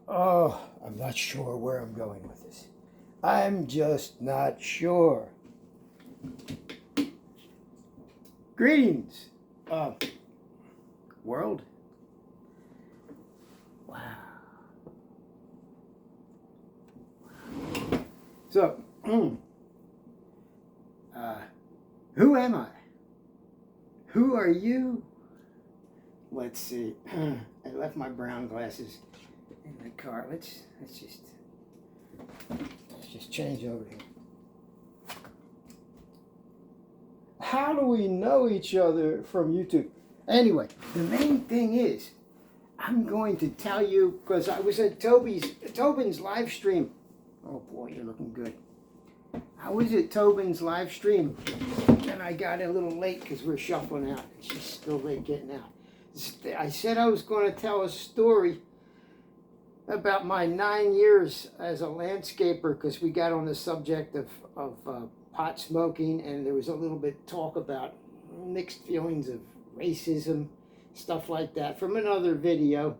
Oh, I'm not sure where I'm going with this. I'm just not sure. Greetings, uh, world. Wow. So, who am I? Who are you? Let's see. I left my brown glasses in the car. Let's just change over here. How do we know each other from YouTube? Anyway, the main thing is, I'm going to tell you because I was at Tobin's live stream. Oh boy, you're looking good. I was at Tobin's live stream, and I got a little late because we're shuffling out. She's still late getting out. I said I was going to tell a story about my 9 years as a landscaper because we got on the subject of pot smoking, and there was a little bit talk about mixed feelings of racism, stuff like that from another video.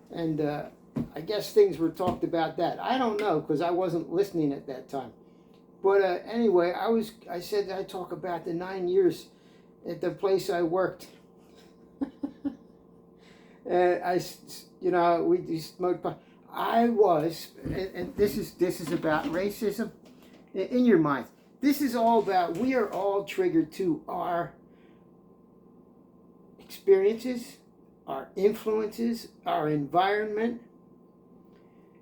And I guess things were talked about that. I don't know because I wasn't listening at that time. But anyway, I said I'd talk about the 9 years at the place I worked. And we smoked pot. I was, and this is about racism in your mind. This is all about, we are all triggered to our experiences, our influences, our environment,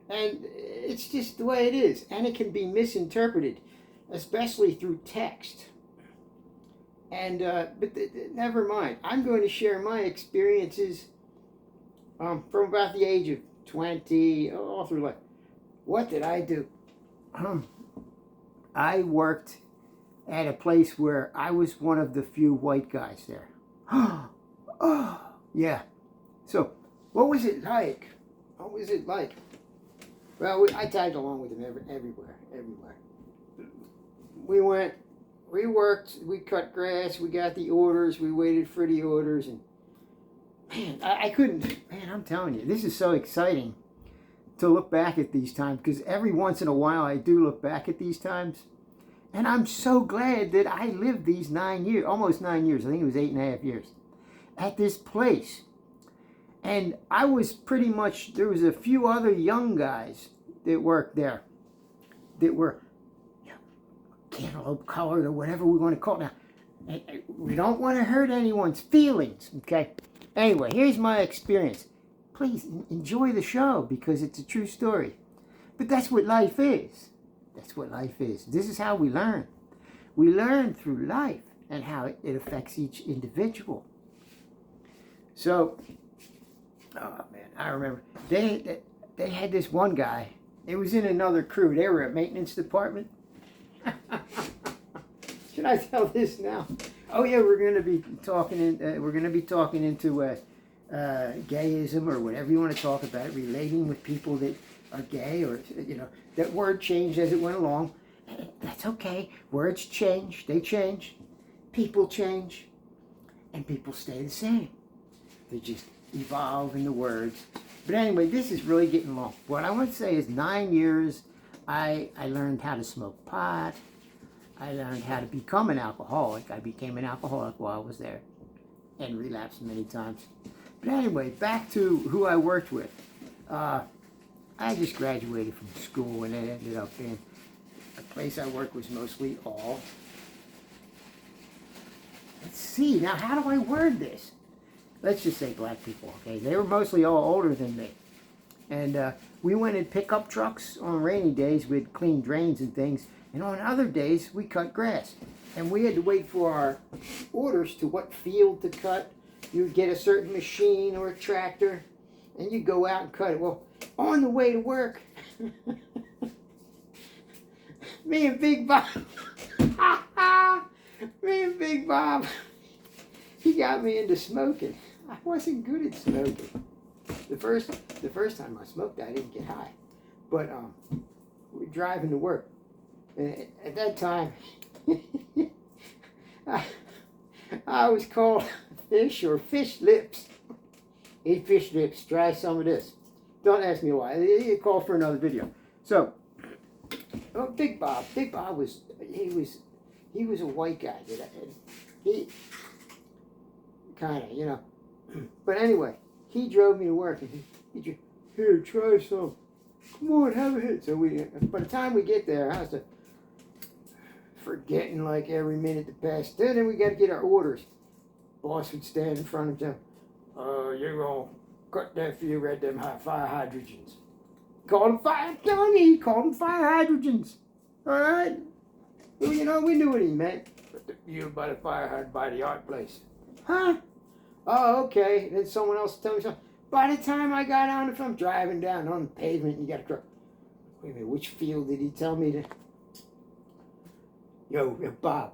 and it's just the way it is. And it can be misinterpreted, especially through text. And but never mind. I'm going to share my experiences from about the age of 20 all through life. What did I do? I worked at a place where I was one of the few white guys there. Oh, yeah. So, what was it like? What was it like? Well, I tagged along with him everywhere. We went, we worked, we cut grass, we got the orders, we waited for the orders, and man, I couldn't, man, I'm telling you, this is so exciting to look back at these times, because every once in a while I do look back at these times, and I'm so glad that I lived these 9 years, almost 9 years, I think it was 8.5 years, at this place. And I was pretty much, there was a few other young guys that worked there that were cantaloupe colored or whatever we want to call it now. We don't want to hurt anyone's feelings, okay? Anyway, here's my experience. Please enjoy the show because it's a true story. But that's what life is. That's what life is. This is how we learn. We learn through life and how it affects each individual. So, oh man, I remember they had this one guy. It was in another crew. They were at maintenance department. Should I tell this now? Oh yeah, we're going to be talking into gayism or whatever you want to talk about, relating with people that are gay, or that word changed as it went along. That's okay. Words change. They change. People change, and people stay the same. They just evolve in the words. But anyway, this is really getting long. What I want to say is 9 years, I learned how to smoke pot. I learned how to become an alcoholic. I became an alcoholic while I was there and relapsed many times. But anyway, back to who I worked with. I just graduated from school, and it ended up being a place I worked was mostly all. Let's see, now how do I word this? Let's just say black people, okay? They were mostly all older than me. And we went in pickup trucks on rainy days. We'd clean drains and things. And on other days, we cut grass. And we had to wait for our orders to what field to cut. You'd get a certain machine or a tractor, and you'd go out and cut it. Well, on the way to work, me and Big Bob, he got me into smoking. I wasn't good at smoking. The first time I smoked, I didn't get high. But we were driving to work. And at that time, I was called fish or fish lips. Eat fish lips, try some of this. Don't ask me why. You call for another video. So, Big Bob. Big Bob was a white guy. He kind of, you know. But anyway, he drove me to work, and he here, try some. Come on, have a hit. So by the time we get there, I was forgetting like every minute that passed. Then we got to get our orders. Boss would stand in front of them. You're gonna cut that for you, read them fire hydrogens. Called them fire, Tony. Called them fire hydrogens. All right. Well, you know, we knew what he meant. Put the view by the fire hydrant by the art place. Huh? Oh, okay. Then someone else told me something. By the time I got on, if I'm driving down on the pavement, you got to cross. Wait a minute, which field did he tell me to? Yo, Bob.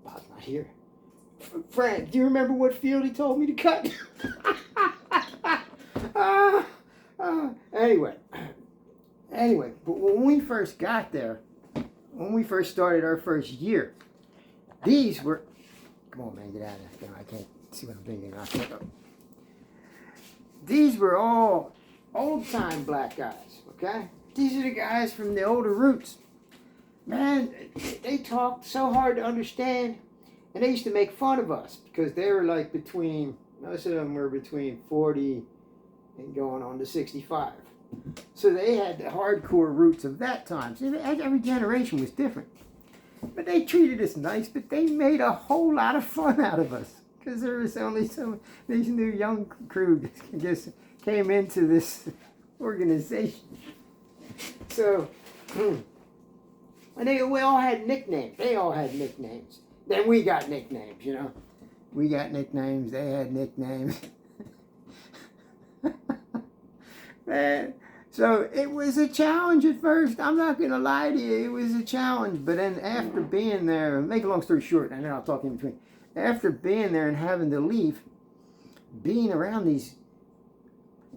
Bob's not here. Frank, do you remember what field he told me to cut? Anyway, but when we first got there, when we first started our first year, these were, come on man, get out of there. I can't see what I'm thinking. These were all old-time black guys, okay? These are the guys from the older roots. Man, they talked so hard to understand, and they used to make fun of us because they were like most of them were between 40 and going on to 65. So they had the hardcore roots of that time. So every generation was different. But they treated us nice, but they made a whole lot of fun out of us. Because there was only these new young crew just came into this organization. So, and we all had nicknames. They all had nicknames. Then we got nicknames, you know. We got nicknames. They had nicknames. Man, so it was a challenge at first. I'm not going to lie to you. It was a challenge. But then after being there, make a long story short, and then I'll talk in between. After being there and having to leave, being around these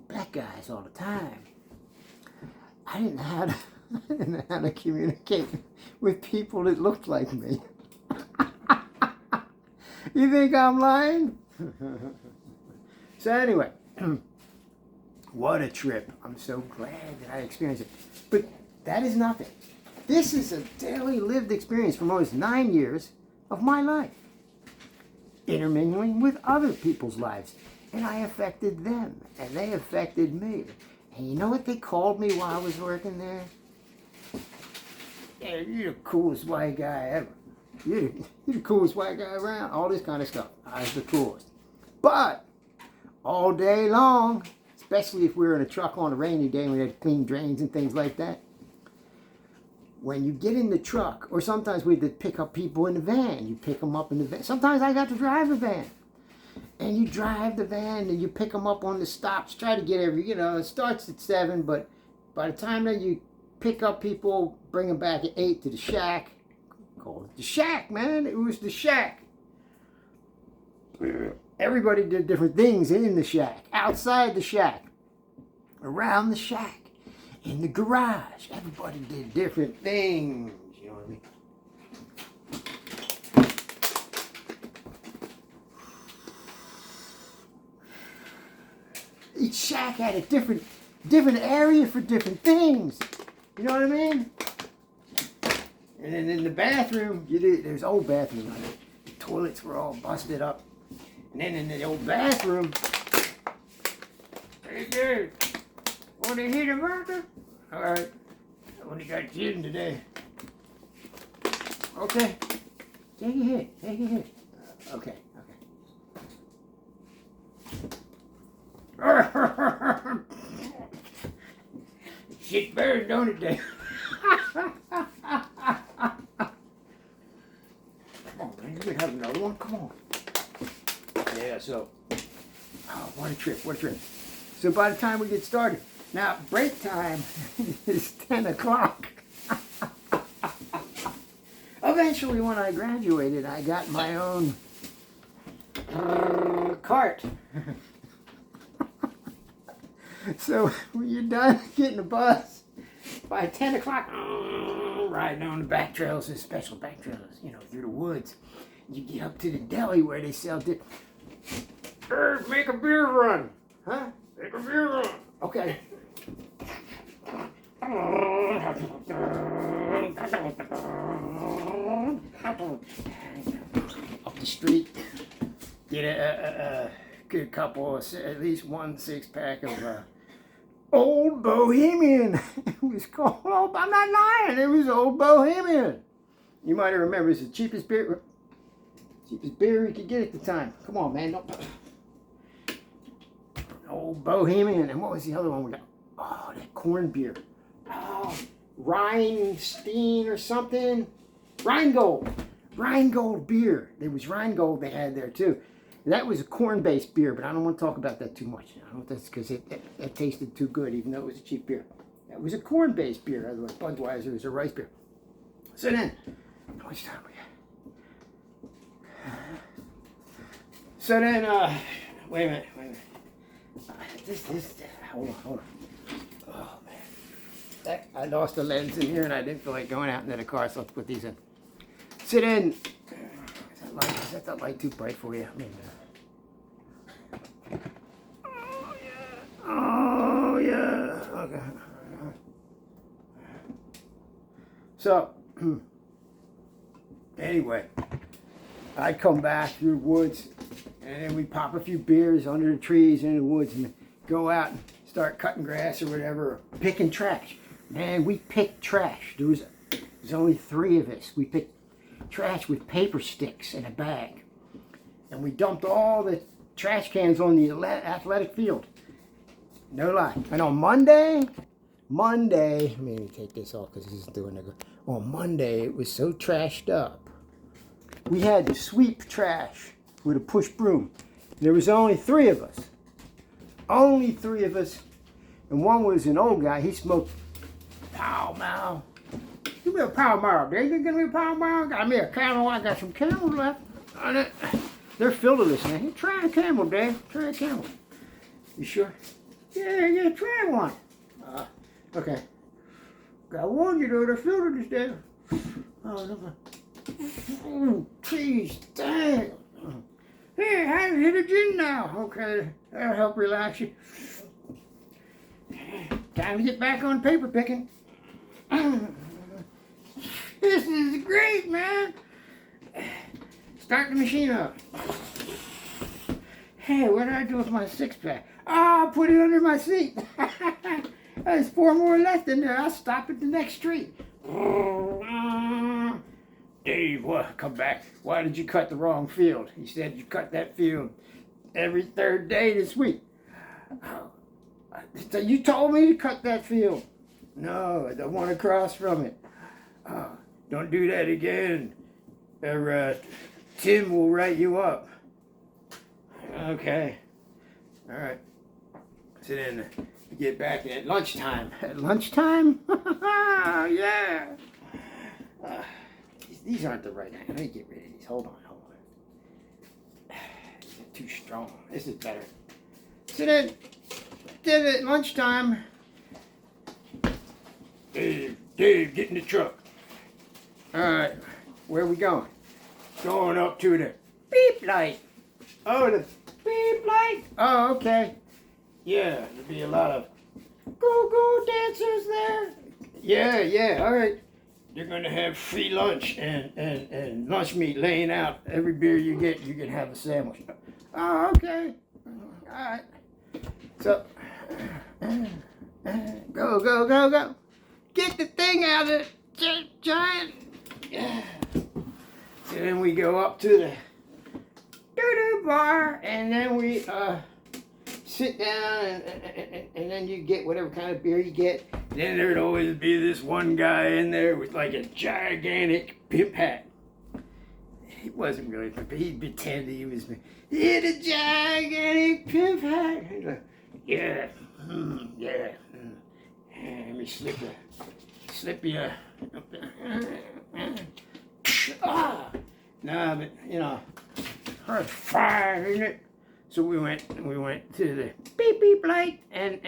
black guys all the time, I didn't know how to communicate with people that looked like me. You think I'm lying? So anyway, what a trip. I'm so glad that I experienced it. But that is nothing. This is a daily lived experience for almost 9 years of my life. Intermingling with other people's lives. And I affected them. And they affected me. And you know what they called me while I was working there? Yeah, you're the coolest white guy ever. You're the coolest white guy around. All this kind of stuff. I was the coolest. But all day long, especially if we were in a truck on a rainy day and we had clean drains and things like that, when you get in the truck, or sometimes we had to pick up people in the van. You pick them up in the van. Sometimes I got to drive a van. And you drive the van and you pick them up on the stops. Try to get it starts at 7, but by the time that you pick up people, bring them back at 8 to the shack. Call it the shack, man. It was the shack. Everybody did different things in the shack, outside the shack, around the shack. In the garage, everybody did different things, you know what I mean? Each shack had a different area for different things, you know what I mean? And then in the bathroom, there's old bathroom. The toilets were all busted up. And then in the old bathroom, hey dude, want to hit a burger? All right. I only got gin today. Okay. Take a hit. Take a hit. Okay. Okay. Shit burns, don't it, Dave? Come on, man. You can have another one. Come on. Yeah, so. Oh, what a trip. What a trip. So by the time we get started, now break time is 10 o'clock. Eventually, when I graduated, I got my own cart. So when you're done getting the bus, by 10 o'clock, riding on the back trails, the special back trails, through the woods. You get up to the deli where they sell make a beer run. Huh? Make a beer run. Okay. Up the street, get a good couple of, at least 1 6-pack of Old Bohemian. It was called, I'm not lying, it was Old Bohemian. You might remember, it's the cheapest beer you could get at the time. Come on, man. Don't. Old Bohemian. And what was the other one we got? Oh, that corn beer. Oh, Rheinstein or something. Rheingold. Rheingold beer. There was Rheingold they had there too. That was a corn-based beer, but I don't want to talk about that too much. I don't know if that's because it tasted too good, even though it was a cheap beer. That was a corn-based beer. Otherwise, Budweiser was a rice beer. So then, how much time we got? So then, wait a minute. Hold on. Oh, man. I lost the lens in here and I didn't feel like going out into the car, so let's put these in. So then, is that the light too bright for you? I mean, oh, yeah. Okay. So, anyway, I'd come back through the woods and then we pop a few beers under the trees in the woods and go out and start cutting grass or whatever, or picking trash. Man, we picked trash. There was only 3 of us. We picked trash with paper sticks in a bag. And we dumped all the trash cans on the athletic field. No lie. And on Monday, let me take this off because this is doing it. On Monday, it was so trashed up. We had to sweep trash with a push broom. There was only 3 of us. Only 3 of us. And one was an old guy. He smoked Pall Mall. Give me a Pall Mall, Dave. You give me a Pall Mall? Got me a Camel. I got some Camel left. They're filled with this now. Try a Camel, Dave. Try a Camel. You sure? Yeah, try one. Okay. Got one, you know, they're filled with this, Dave. Oh, jeez, dang. Hey, I hit a gin now. Okay, that'll help relax you. Time to get back on paper picking. This is great, man. Start the machine up. Hey, what did I do with my 6-pack? Oh, I'll put it under my seat. There's 4 more left in there. I'll stop at the next street. Dave, what? Come back. Why did you cut the wrong field? He said you cut that field every 3rd day this week. So you told me to cut that field. No, the one across from it. Don't do that again, or Tim will write you up. Okay. All right. So then we get back at lunchtime. At lunchtime? Yeah. These aren't the right. Let me get rid of these. Hold on. These are too strong. This is better. So then, at lunchtime, Dave, get in the truck. All right, where are we going? Going up to the beep light. Oh, the beep light. Oh, okay. Yeah, there'll be a lot of go-go dancers there. Yeah, all right. You're going to have free lunch and lunch meat laying out. Every beer you get, you can have a sandwich. Oh, okay. All right. So, go. Get the thing out of the giant. Yeah. So then we go up to the doo-doo bar, and then we sit down, and then you get whatever kind of beer you get. Then there'd always be this one guy in there with like a gigantic pimp hat. He wasn't really a pimp, he'd pretend he was. He had a gigantic pimp hat. He's like, yeah. Let me slip you. Nah, but you know, it's fire, isn't it? So we went to the beep light and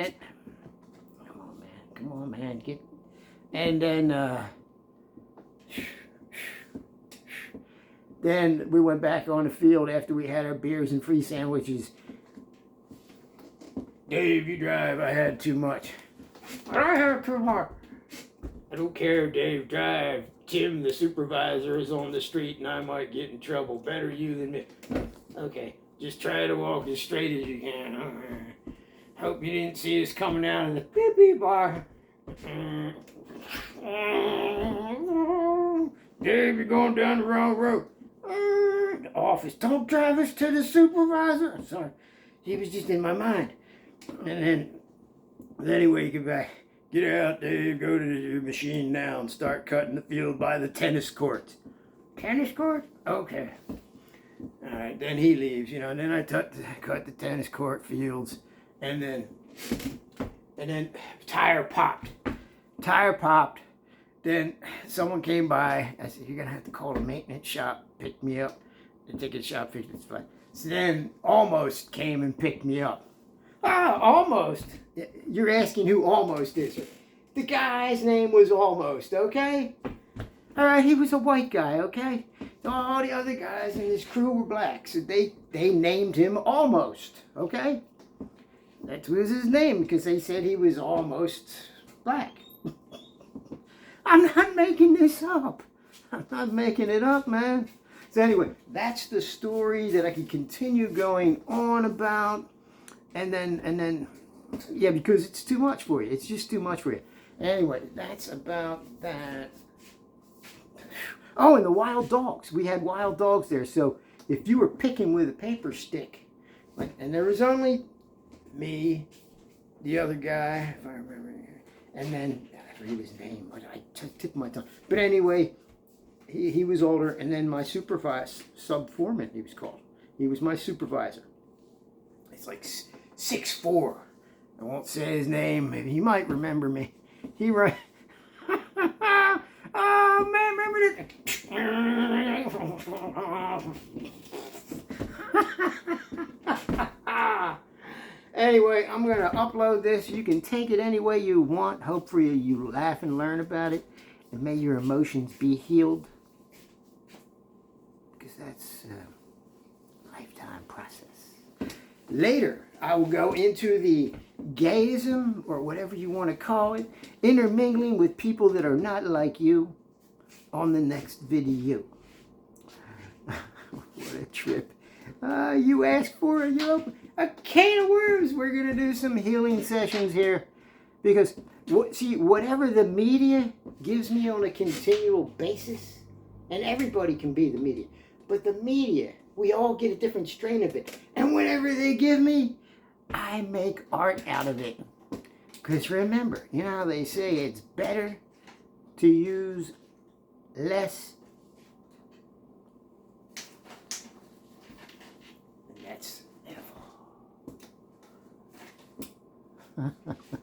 come on man, get, and then we went back on the field after we had our beers and free sandwiches. Dave, you drive. I had too much. I have too much. I don't care if Dave drive. Tim, the supervisor, is on the street and I might get in trouble. Better you than me. Okay, just try to walk as straight as you can. Hope you didn't see us coming out of the pee-pee bar. Dave, you're going down the wrong road. The office. Don't drive us to the supervisor. I'm sorry. He was just in my mind. And then anyway, get back. Get out, Dave. Go to your machine now and start cutting the field by the tennis court. Tennis court? Okay. All right. Then he leaves, you know. And then I cut the tennis court fields, and then tire popped. Tire popped. Then someone came by. I said, "You're gonna have to call the maintenance shop, pick me up. The ticket shop fixed it. It's fine." So then Almost came and picked me up. Ah, Almost. You're asking who Almost is. The guy's name was Almost, okay? All right, he was a white guy, okay? All the other guys in his crew were black, so they named him Almost, okay? That was his name because they said he was almost black. I'm not making this up. I'm not making it up, man. So anyway, that's the story that I could continue going on about. And then, yeah, because it's too much for you. It's just too much for you. Anyway, that's about that. Oh, and the wild dogs. We had wild dogs there. So if you were picking with a paper stick, and there was only me, the other guy, if I remember, and then I forget his name. I tipped my tongue. But anyway, he was older, and then my supervisor, sub-foreman, he was called. He was my supervisor. It's like 6'4". I won't say his name. Maybe he might remember me. He right. Oh man, remember that? Anyway, I'm gonna upload this. You can take it any way you want. Hopefully you laugh and learn about it, and may your emotions be healed, because that's a lifetime process. Later, I will go into the gayism, or whatever you want to call it, intermingling with people that are not like you on the next video. What a trip. You asked for it, you open a can of worms. We're going to do some healing sessions here. Because, see, whatever the media gives me on a continual basis, and everybody can be the media, but the media, we all get a different strain of it. And whatever they give me, I make art out of it. Because remember, you know how they say it's better to use less. And that's evil.